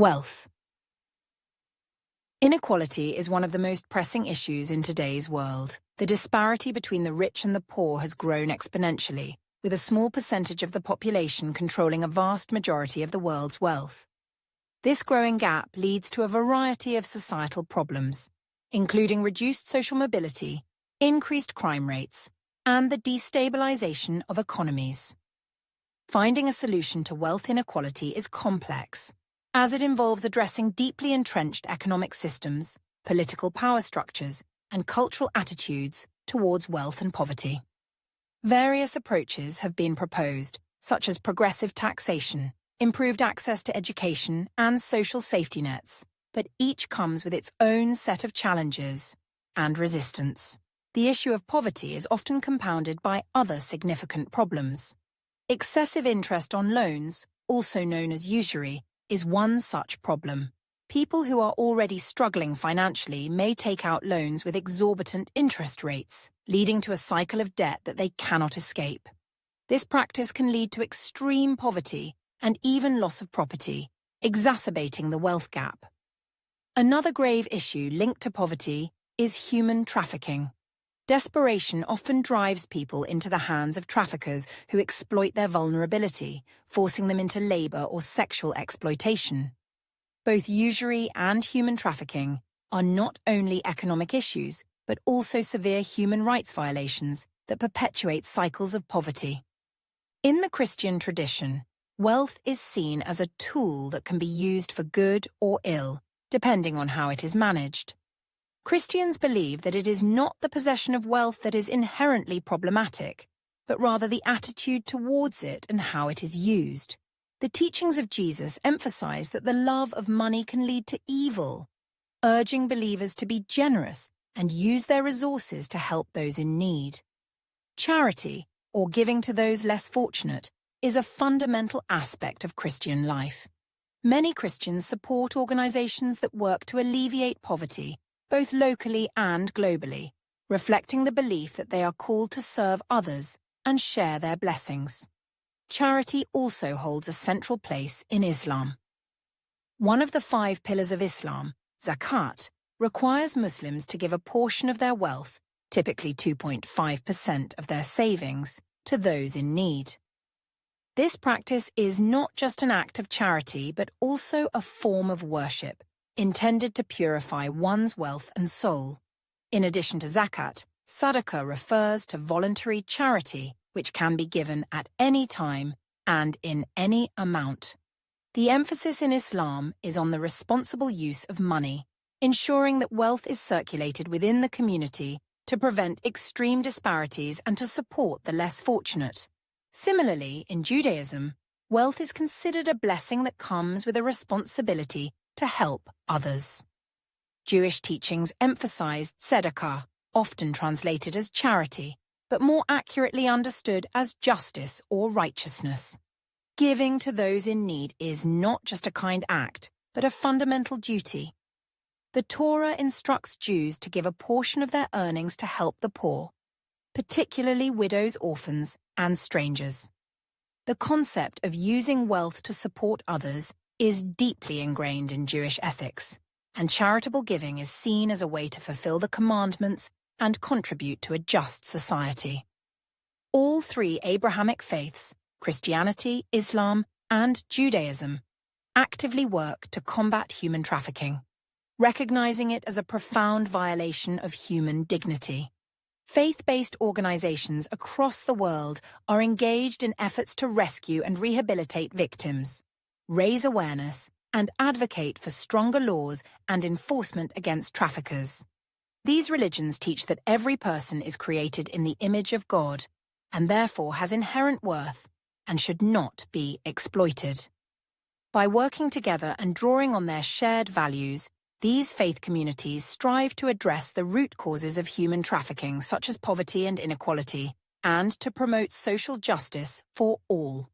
Wealth. Inequality is one of the most pressing issues in today's world. The disparity between the rich and the poor has grown exponentially, with a small percentage of the population controlling a vast majority of the world's wealth. This growing gap leads to a variety of societal problems, including reduced social mobility, increased crime rates, and the destabilization of economies. Finding a solution to wealth inequality is complex, as it involves addressing deeply entrenched economic systems, political power structures, and cultural attitudes towards wealth and poverty. Various approaches have been proposed, such as progressive taxation, improved access to education, and social safety nets, but each comes with its own set of challenges and resistance. The issue of poverty is often compounded by other significant problems. Excessive interest on loans, also known as usury, is one such problem. People who are already struggling financially may take out loans with exorbitant interest rates, leading to a cycle of debt that they cannot escape. This practice can lead to extreme poverty and even loss of property, exacerbating the wealth gap. Another grave issue linked to poverty is human trafficking. Desperation often drives people into the hands of traffickers who exploit their vulnerability, forcing them into labor or sexual exploitation. Both usury and human trafficking are not only economic issues, but also severe human rights violations that perpetuate cycles of poverty. In the Christian tradition, wealth is seen as a tool that can be used for good or ill, depending on how it is managed. Christians believe that it is not the possession of wealth that is inherently problematic, but rather the attitude towards it and how it is used. The teachings of Jesus emphasize that the love of money can lead to evil, urging believers to be generous and use their resources to help those in need. Charity, or giving to those less fortunate, is a fundamental aspect of Christian life. Many Christians support organizations that work to alleviate poverty, both locally and globally, reflecting the belief that they are called to serve others and share their blessings. Charity also holds a central place in Islam. One of the 5 pillars of Islam, zakat, requires Muslims to give a portion of their wealth, typically 2.5% of their savings, to those in need. This practice is not just an act of charity, but also a form of worship, intended to purify one's wealth and soul. In addition to zakat, sadaqah refers to voluntary charity, which can be given at any time and in any amount. The emphasis in Islam is on the responsible use of money, ensuring that wealth is circulated within the community to prevent extreme disparities and to support the less fortunate. Similarly, in Judaism, wealth is considered a blessing that comes with a responsibility to help others. Jewish teachings emphasize tzedakah, often translated as charity, but more accurately understood as justice or righteousness. Giving to those in need is not just a kind act, but a fundamental duty. The Torah instructs Jews to give a portion of their earnings to help the poor, particularly widows, orphans, and strangers. The concept of using wealth to support others is deeply ingrained in Jewish ethics, and charitable giving is seen as a way to fulfill the commandments and contribute to a just society. All 3 Abrahamic faiths, Christianity, Islam, and Judaism, actively work to combat human trafficking, recognizing it as a profound violation of human dignity. Faith-based organizations across the world are engaged in efforts to rescue and rehabilitate victims, raise awareness, and advocate for stronger laws and enforcement against traffickers. These religions teach that every person is created in the image of God and therefore has inherent worth and should not be exploited. By working together and drawing on their shared values, these faith communities strive to address the root causes of human trafficking, such as poverty and inequality, and to promote social justice for all.